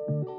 Hello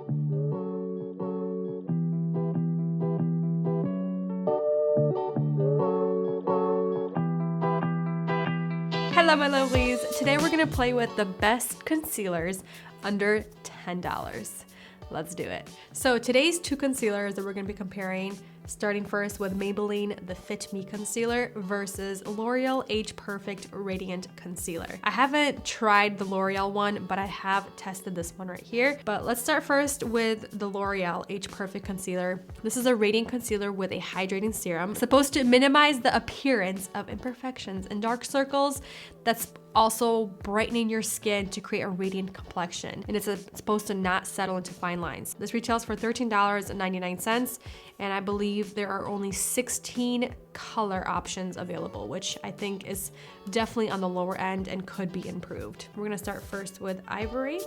my lovelies, today we're gonna play with the best concealers under $10. Let's do it. So today's two concealers that we're gonna be comparing, starting first with Maybelline the Fit Me concealer versus L'Oreal Age Perfect Radiant Concealer. I haven't tried the L'Oreal one, but I have tested this one right here. But let's start first with the L'Oreal Age Perfect Concealer. This is a radiant concealer with a hydrating serum. It's supposed to minimize the appearance of imperfections and dark circles. That's also brightening your skin to create a radiant complexion. And it's supposed to not settle into fine lines. This retails for $13.99, and I believe there are only 16 color options available, which I think is definitely on the lower end and could be improved. We're gonna start first with Ivory.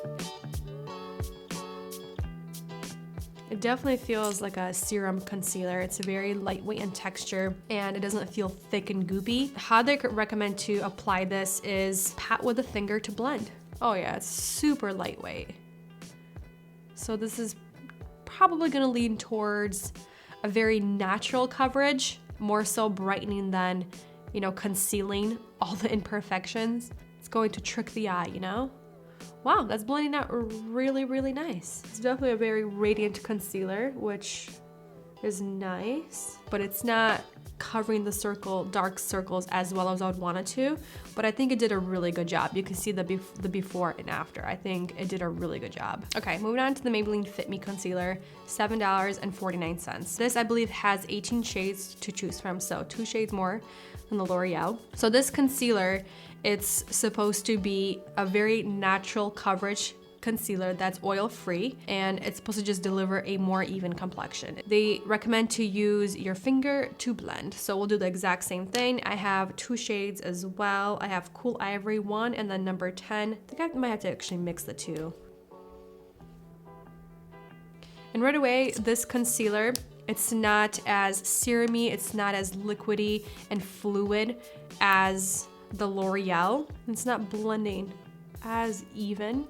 It definitely feels like a serum concealer. It's very lightweight in texture and it doesn't feel thick and goopy. How they could recommend to apply this is pat with a finger to blend. Oh yeah, it's super lightweight. So this is probably gonna lean towards a very natural coverage, more so brightening than, you know, concealing all the imperfections. It's going to trick the eye, you know? Wow, that's blending out really, really nice. It's definitely a very radiant concealer, which is nice, but it's not covering the dark circles as well as I would want it to, but I think it did a really good job. You can see the before and after. I think it did a really good job. Okay, moving on to the Maybelline Fit Me concealer, $7.49. This, I believe, has 18 shades to choose from, so 2 shades more than the L'Oreal. So this concealer, it's supposed to be a very natural coverage concealer that's oil-free, and it's supposed to just deliver a more even complexion. They recommend to use your finger to blend. So we'll do the exact same thing. I have 2 shades as well. I have Cool Ivory 1 and then number 10. I think I might have to actually mix the two. And right away, this concealer, it's not as serumy, it's not as liquidy and fluid as the L'Oreal. It's not blending as even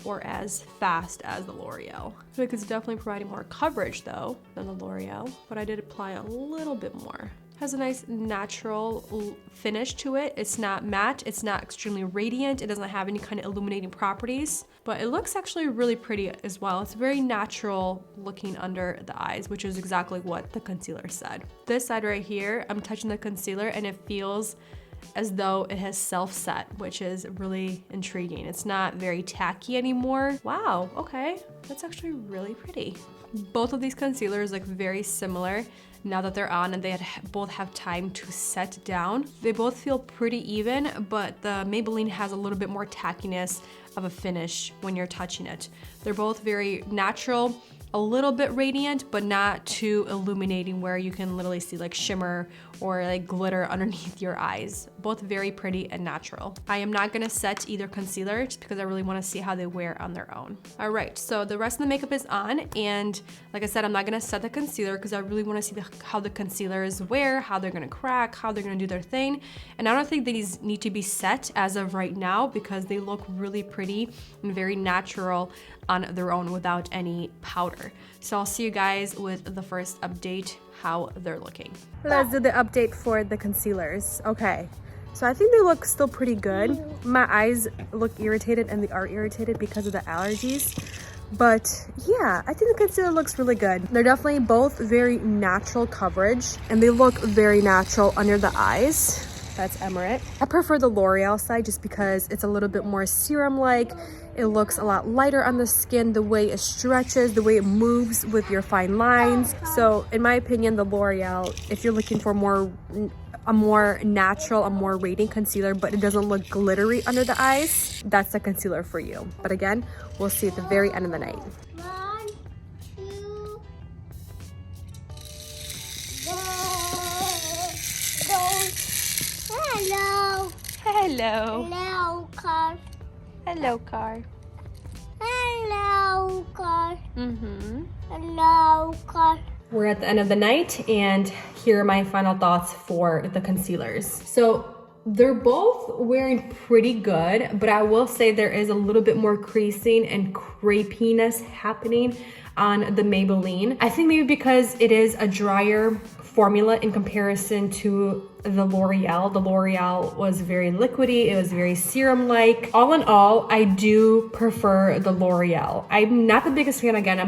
or as fast as the L'Oreal. I feel like it's definitely providing more coverage though than the L'Oreal, but I did apply a little bit more. Has a nice natural finish to it. It's not matte, it's not extremely radiant, it doesn't have any kind of illuminating properties, but it looks actually really pretty as well. It's very natural looking under the eyes, which is exactly what the concealer said. This side right here, I'm touching the concealer and it feels as though it has self-set, which is really intriguing. It's not very tacky anymore. Wow, okay, that's actually really pretty. Both of these concealers look very similar now that they're on and they both have time to set down. They both feel pretty even, but the Maybelline has a little bit more tackiness of a finish when you're touching it. They're both very natural, a little bit radiant, but not too illuminating where you can literally see like shimmer or like glitter underneath your eyes. Both very pretty and natural. I am not gonna set either concealer just because I really wanna see how they wear on their own. All right, so the rest of the makeup is on, and like I said, I'm not gonna set the concealer because I really wanna see how the concealers wear, how they're gonna crack, how they're gonna do their thing. And I don't think these need to be set as of right now because they look really pretty and very natural on their own without any powder. So I'll see you guys with the first update, how they're looking. Let's do the update for the concealers. Okay, so I think they look still pretty good. My eyes look irritated and they are irritated because of the allergies. But yeah, I think the concealer looks really good. They're definitely both very natural coverage and they look very natural under the eyes. That's Emirate. I prefer the L'Oreal side just because it's a little bit more serum-like. It looks a lot lighter on the skin, the way it stretches, the way it moves with your fine lines. So in my opinion, the L'Oreal, if you're looking for a more natural, a more radiant concealer, but it doesn't look glittery under the eyes, that's the concealer for you. But again, we'll see at the very end of the night. 1, 2, go. Hello. Hello. Hello, car. Hello, car. Hello, car. Hello, car. We're at the end of the night and here are my final thoughts for the concealers. So they're both wearing pretty good, but I will say there is a little bit more creasing and crepiness happening on the Maybelline. I think maybe because it is a drier formula in comparison to the L'Oreal. The L'Oreal was very liquidy, it was very serum-like. All in all, I do prefer the L'Oreal. I'm not the biggest fan, again,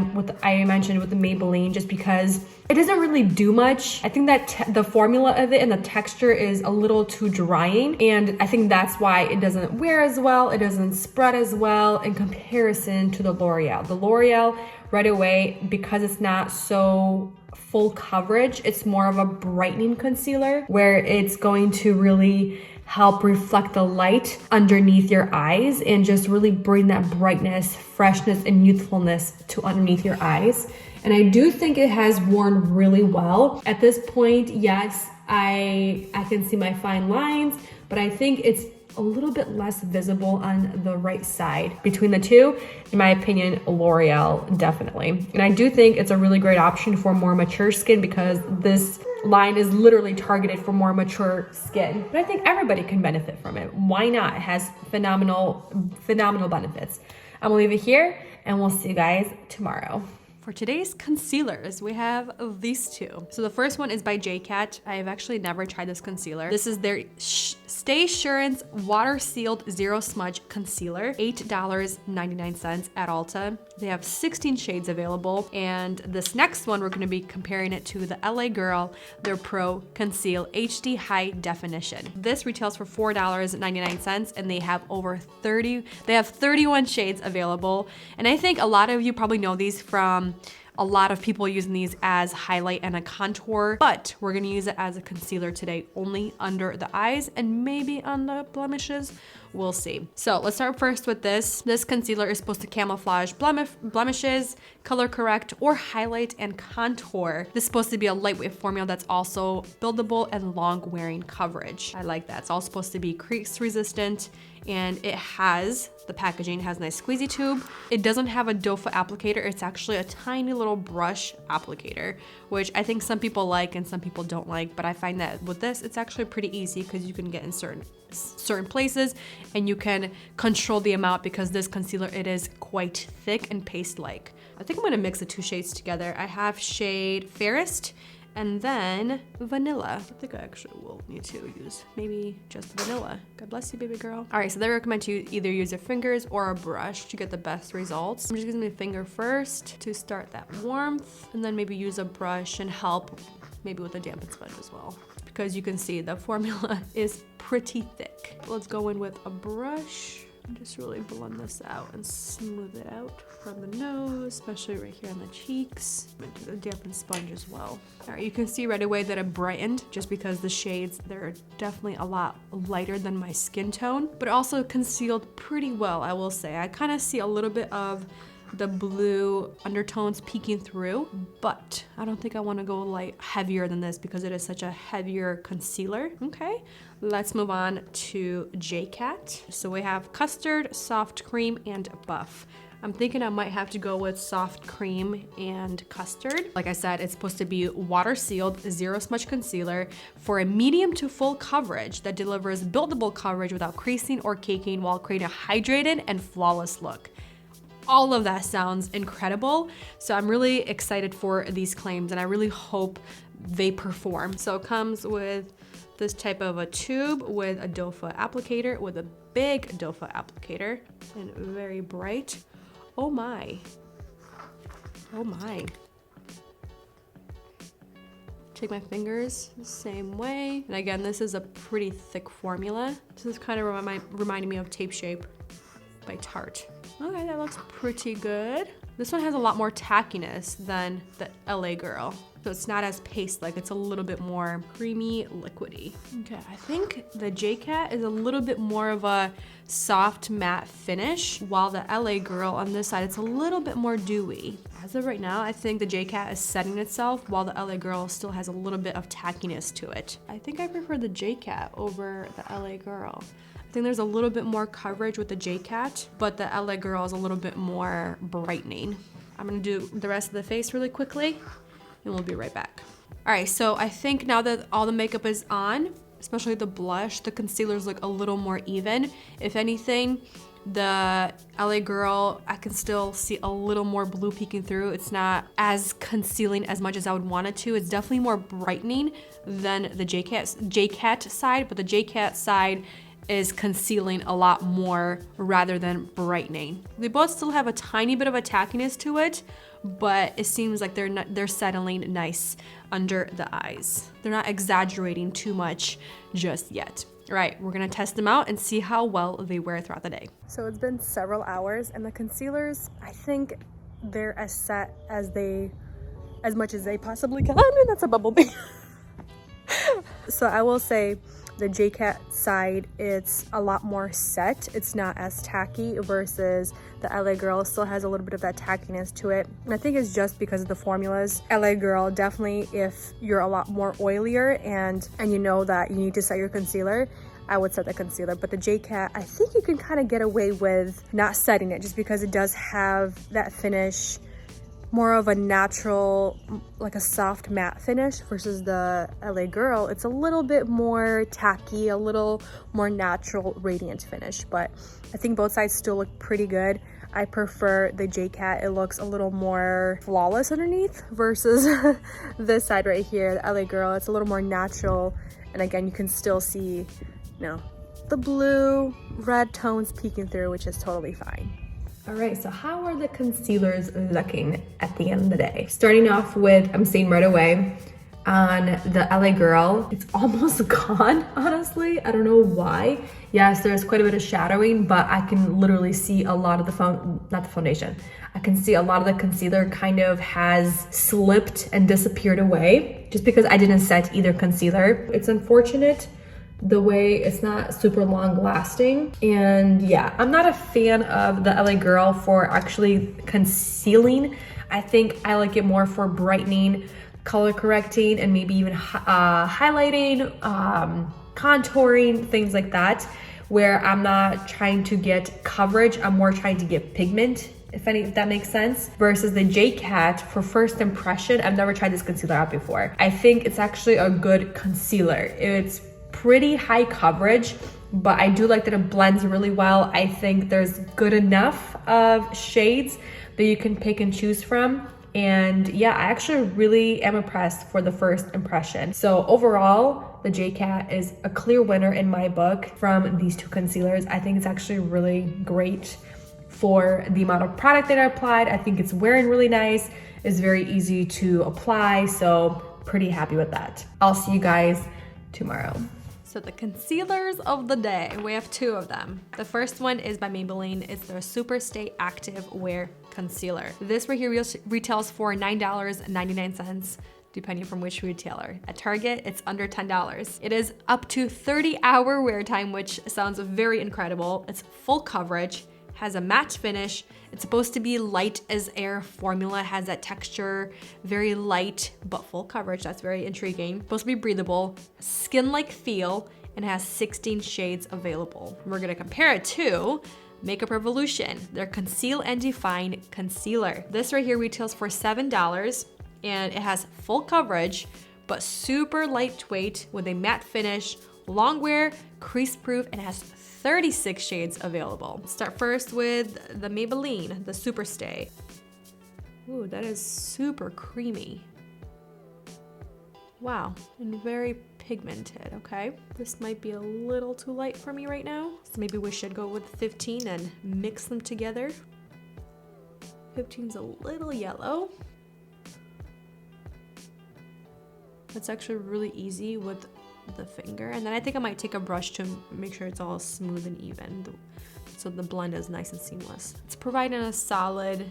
I mentioned with the Maybelline, just because it doesn't really do much. I think that the formula of it and the texture is a little too drying, and I think that's why it doesn't wear as well, it doesn't spread as well in comparison to the L'Oreal. The L'Oreal, right away, because it's not so full coverage, it's more of a brightening concealer where it's going to really help reflect the light underneath your eyes and just really bring that brightness, freshness, and youthfulness to underneath your eyes. And I do think it has worn really well. At this point, yes, I can see my fine lines, but I think it's a little bit less visible on the right side. Between the two, in my opinion, L'Oreal definitely. And I do think it's a really great option for more mature skin because this line is literally targeted for more mature skin. But I think everybody can benefit from it. Why not? It has phenomenal benefits. I'm gonna leave it here and we'll see you guys tomorrow. For today's concealers, we have these two. So the first one is by JCat. I have actually never tried this concealer. This is their Stay Assurance Water Sealed Zero Smudge Concealer, $8.99 at Ulta. They have 16 shades available. And this next one, we're gonna be comparing it to the LA Girl, their Pro Conceal HD High Definition. This retails for $4.99 and they have 31 shades available. And I think a lot of you probably know these from a lot of people using these as highlight and a contour, but we're gonna use it as a concealer today, only under the eyes and maybe on the blemishes. We'll see. So let's start first with this. This concealer is supposed to camouflage blemishes, color correct, or highlight and contour. This is supposed to be a lightweight formula that's also buildable and long wearing coverage. I like that. It's all supposed to be crease resistant, and it has, the packaging has a nice squeezy tube. It doesn't have a doe foot applicator. It's actually a tiny little brush applicator, which I think some people like and some people don't like, but I find that with this, it's actually pretty easy because you can get in certain places and you can control the amount because this concealer, it is quite thick and paste-like. I think I'm gonna mix the two shades together. I have shade Fairest and then Vanilla. I think I actually will need to use maybe just Vanilla. God bless you, baby girl. All right, so they recommend you either use your fingers or a brush to get the best results. I'm just using my finger first to start that warmth, and then maybe use a brush and help maybe with a dampened sponge as well. Because you can see the formula is pretty thick. Let's go in with a brush and just really blend this out and smooth it out from the nose, especially right here on the cheeks. I'm gonna do the dampened sponge as well. All right, you can see right away that it brightened just because the shades, they're definitely a lot lighter than my skin tone, but it also concealed pretty well, I will say. I kind of see a little bit of the blue undertones peeking through, but I don't think I want to go heavier than this because it is such a heavier concealer. Okay, let's move on to JCat. So we have Custard, Soft Cream, and Buff. I'm thinking I might have to go with Soft Cream and Custard. Like I said, it's supposed to be water sealed, zero smudge concealer for a medium to full coverage that delivers buildable coverage without creasing or caking while creating a hydrated and flawless look. All of that sounds incredible. So I'm really excited for these claims and I really hope they perform. So it comes with this type of a tube with a doe foot applicator, with a big doe foot applicator, and very bright. Oh my. Oh my. Take my fingers the same way. And again, this is a pretty thick formula. This is kind of reminding me of Tape Shape by Tarte. Okay, that looks pretty good. This one has a lot more tackiness than the LA Girl. So it's not as paste-like, it's a little bit more creamy, liquidy. Okay, I think the JCat is a little bit more of a soft matte finish, while the LA Girl on this side, it's a little bit more dewy. As of right now, I think the JCat is setting itself, while the LA Girl still has a little bit of tackiness to it. I think I prefer the JCat over the LA Girl. I think there's a little bit more coverage with the JCat, but the LA Girl is a little bit more brightening. I'm gonna do the rest of the face really quickly, and we'll be right back. All right, so I think now that all the makeup is on, especially the blush, the concealers look a little more even. If anything, the LA Girl, I can still see a little more blue peeking through. It's not as concealing as much as I would want it to. It's definitely more brightening than the J-Cat side, but the J-Cat side is concealing a lot more rather than brightening. They both still have a tiny bit of a tackiness to it, but it seems like they're settling nice under the eyes. They're not exaggerating too much just yet. All right, we're gonna test them out and see how well they wear throughout the day. So it's been several hours and the concealers, I think they're as set as much as they possibly can. I mean, that's a bubble bee. So I will say the J-Cat side, it's a lot more set. It's not as tacky versus the LA Girl still has a little bit of that tackiness to it. And I think it's just because of the formulas. LA Girl, definitely if you're a lot more oilier and you know that you need to set your concealer, I would set the concealer. But the J-Cat, I think you can kind of get away with not setting it just because it does have that finish, more of a natural, like a soft matte finish versus the LA Girl. It's a little bit more tacky, a little more natural radiant finish, but I think both sides still look pretty good. I prefer the J-Cat. It looks a little more flawless underneath versus this side right here, the LA Girl. It's a little more natural. And again, you can still see, you know, the blue, red tones peeking through, which is totally fine. All right, so how are the concealers looking at the end of the day? Starting off with, I'm saying right away, on the LA Girl, it's almost gone, honestly. I don't know why. Yes, there's quite a bit of shadowing, but I can literally see a lot of not the foundation. I can see a lot of the concealer kind of has slipped and disappeared away just because I didn't set either concealer. It's unfortunate the way it's not super long lasting. And yeah, I'm not a fan of the LA Girl for actually concealing. I think I like it more for brightening, color correcting, and maybe even highlighting, contouring, things like that, where I'm not trying to get coverage, I'm more trying to get pigment, if that makes sense. Versus the J-Cat, for first impression, I've never tried this concealer out before. I think it's actually a good concealer. It's pretty high coverage, but I do like that it blends really well. I think there's good enough of shades that you can pick and choose from. And yeah, I actually really am impressed for the first impression. So overall, the J-Cat is a clear winner in my book from these two concealers. I think it's actually really great for the amount of product that I applied. I think it's wearing really nice. It's very easy to apply, so pretty happy with that. I'll see you guys tomorrow. So the concealers of the day, we have two of them. The first one is by Maybelline. It's their Super Stay Active Wear Concealer. This right here retails for $9.99, depending from which retailer. At Target, it's under $10. It is up to 30-hour wear time, which sounds very incredible. It's full coverage, has a matte finish. It's supposed to be light as air formula, has that texture, very light, but full coverage. That's very intriguing. Supposed to be breathable, skin-like feel, and has 16 shades available. We're gonna compare it to Makeup Revolution, their Conceal and Define Concealer. This right here retails for $7, and it has full coverage, but super lightweight with a matte finish, long wear, crease proof, and has 36 shades available. Let's start first with the Maybelline, the Super Stay. Ooh, that is super creamy. Wow, and very pigmented, okay? This might be a little too light for me right now, so maybe we should go with 15 and mix them together. 15's a little yellow. That's actually really easy with the finger, and then I think I might take a brush to make sure it's all smooth and even, so the blend is nice and seamless. It's providing a solid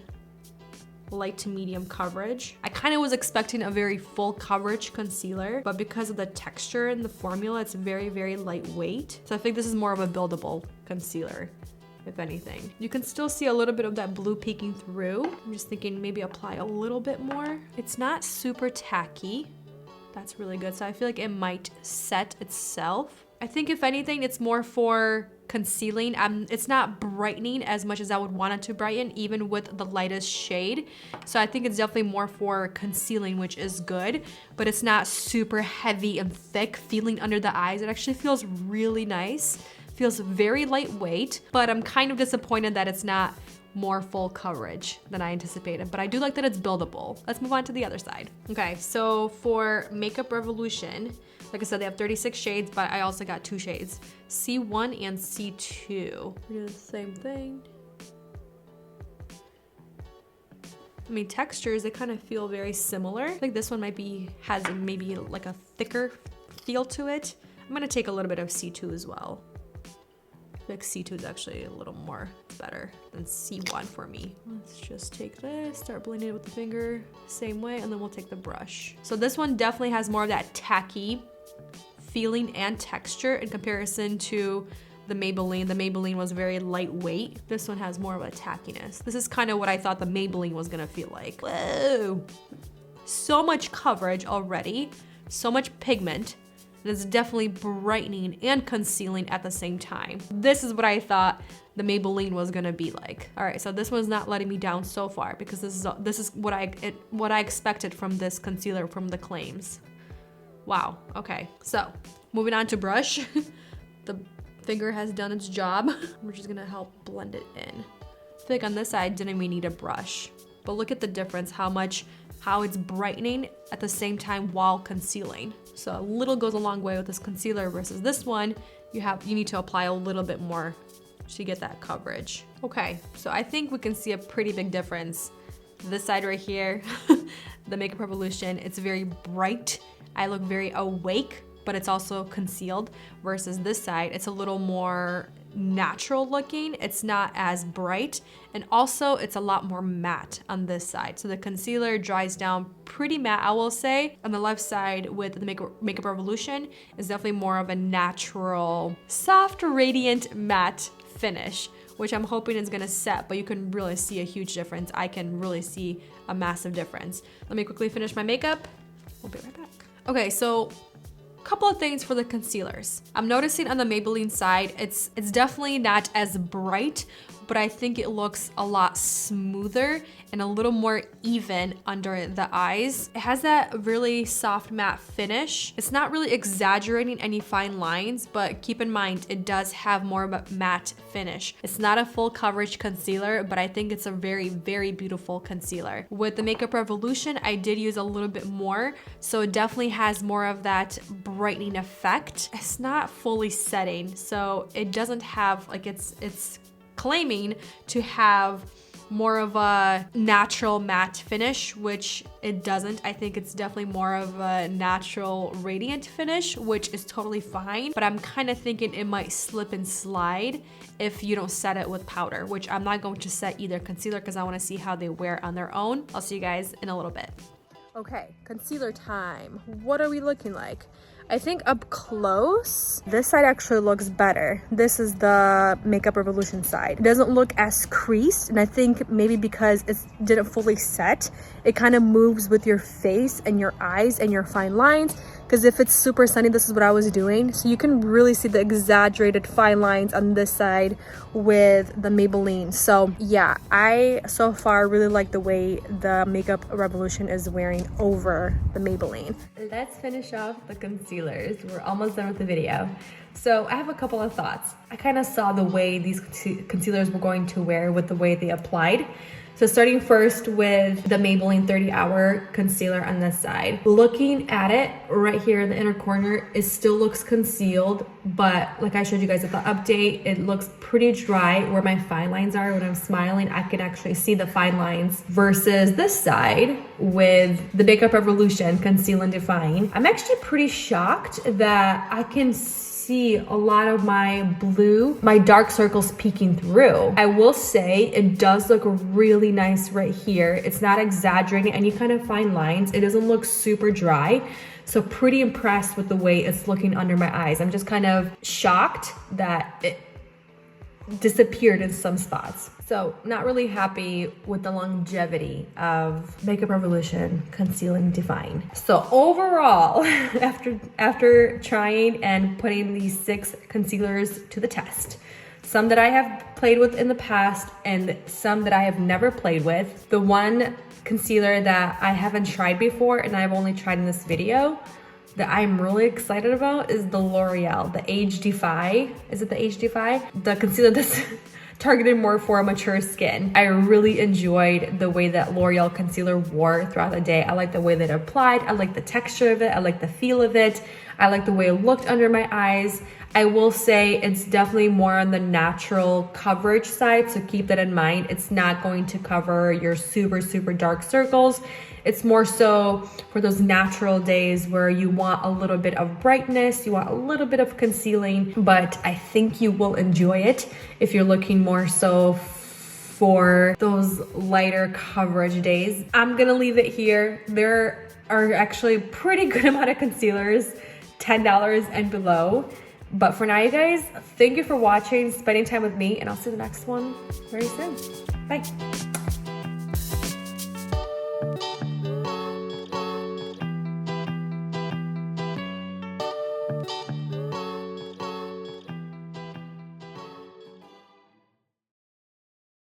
light to medium coverage. I kind of was expecting a very full coverage concealer, but because of the texture and the formula, it's very, very lightweight. So I think this is more of a buildable concealer, if anything. You can still see a little bit of that blue peeking through. I'm just thinking maybe apply a little bit more. It's not super tacky. That's really good. So I feel like it might set itself. I think if anything, it's more for concealing. It's not brightening as much as I would want it to brighten, even with the lightest shade. So I think it's definitely more for concealing, which is good, but it's not super heavy and thick feeling under the eyes. It actually feels really nice. Feels very lightweight, but I'm kind of disappointed that it's not more full coverage than I anticipated, but I do like that it's buildable. Let's move on to the other side. Okay, so for Makeup Revolution, like I said, they have 36 shades, but I also got 2 shades, C1 and C2. We're doing the same thing. I mean, textures, they kind of feel very similar. I think this one has maybe like a thicker feel to it. I'm gonna take a little bit of C2 as well. I feel like C2 is actually a little more better than C1 for me. Let's just take this, start blending it with the finger, same way, and then we'll take the brush. So this one definitely has more of that tacky feeling and texture in comparison to the Maybelline. The Maybelline was very lightweight. This one has more of a tackiness. This is kind of what I thought the Maybelline was gonna feel like. Whoa! So much coverage already, so much pigment. And it's definitely brightening and concealing at the same time. This is what I thought the Maybelline was gonna be like. All right, so this one's not letting me down so far because this is what I expected from this concealer from the claims. Wow, okay. So, moving on to brush. The finger has done its job. We're just gonna help blend it in. I feel like on this side, didn't we need a brush? But look at the difference, how it's brightening at the same time while concealing. So a little goes a long way with this concealer versus this one. You need to apply a little bit more to get that coverage. Okay, so I think we can see a pretty big difference. This side right here, the Makeup Revolution, it's very bright. I look very awake, but it's also concealed, versus this side, it's a little more natural looking. It's not as bright, and also it's a lot more matte on this side. So the concealer dries down pretty matte, I will say. On the left side with the Makeup Revolution is definitely more of a natural, soft, radiant matte finish, which I'm hoping is gonna set, but you can really see a huge difference. I can really see a massive difference. Let me quickly finish my makeup. We'll be right back. Okay, so couple of things for the concealers. I'm noticing on the Maybelline side, it's definitely not as bright, but I think it looks a lot smoother and a little more even under the eyes. It has that really soft matte finish. It's not really exaggerating any fine lines, but keep in mind, it does have more of a matte finish. It's not a full coverage concealer, but I think it's a very, very beautiful concealer. With the Makeup Revolution, I did use a little bit more, so it definitely has more of that brightening effect. It's not fully setting, so it doesn't have, like, it's claiming to have more of a natural matte finish, which it doesn't. I think it's definitely more of a natural radiant finish, which is totally fine, but I'm kind of thinking it might slip and slide if you don't set it with powder, which I'm not going to set either concealer because I want to see how they wear on their own. I'll see you guys in a little bit. Okay, concealer time. What are we looking like? I think up close, this side actually looks better. This is the Makeup Revolution side. It doesn't look as creased, and I think maybe because it didn't fully set, it kind of moves with your face and your eyes and your fine lines. Because if it's super sunny, this is what I was doing. So you can really see the exaggerated fine lines on this side with the Maybelline. So yeah, I so far really like the way the Makeup Revolution is wearing over the Maybelline. Let's finish off the concealers. We're almost done with the video. So I have a couple of thoughts. I kind of saw the way these concealers were going to wear with the way they applied. So starting first with the Maybelline 30 Hour Concealer on this side. Looking at it right here in the inner corner, it still looks concealed, but like I showed you guys at the update, it looks pretty dry where my fine lines are. When I'm smiling, I can actually see the fine lines versus this side with the Makeup Revolution Conceal and Define. I'm actually pretty shocked that I can see a lot of my dark circles peeking through. I will say it does look really nice right here. It's not exaggerating any kind of fine lines. It doesn't look super dry. So pretty impressed with the way it's looking under my eyes. I'm just kind of shocked that it disappeared in some spots. So not really happy with the longevity of Makeup Revolution Conceal and Define. So overall, after trying and putting these 6 concealers to the test, some that I have played with in the past and some that I have never played with, the one concealer that I haven't tried before and I've only tried in this video that I'm really excited about is the L'Oreal, the Age Defy. Is it the Age Defy? The concealer that's targeted more for mature skin. I really enjoyed the way that L'Oreal concealer wore throughout the day. I like the way that it applied. I like the texture of it. I like the feel of it. I like the way it looked under my eyes. I will say it's definitely more on the natural coverage side, so keep that in mind. It's not going to cover your super, super dark circles. It's more so for those natural days where you want a little bit of brightness, you want a little bit of concealing, but I think you will enjoy it if you're looking more so for those lighter coverage days. I'm gonna leave it here. There are actually a pretty good amount of concealers, $10 and below. But for now, you guys, thank you for watching, spending time with me, and I'll see you in the next one very soon. Bye.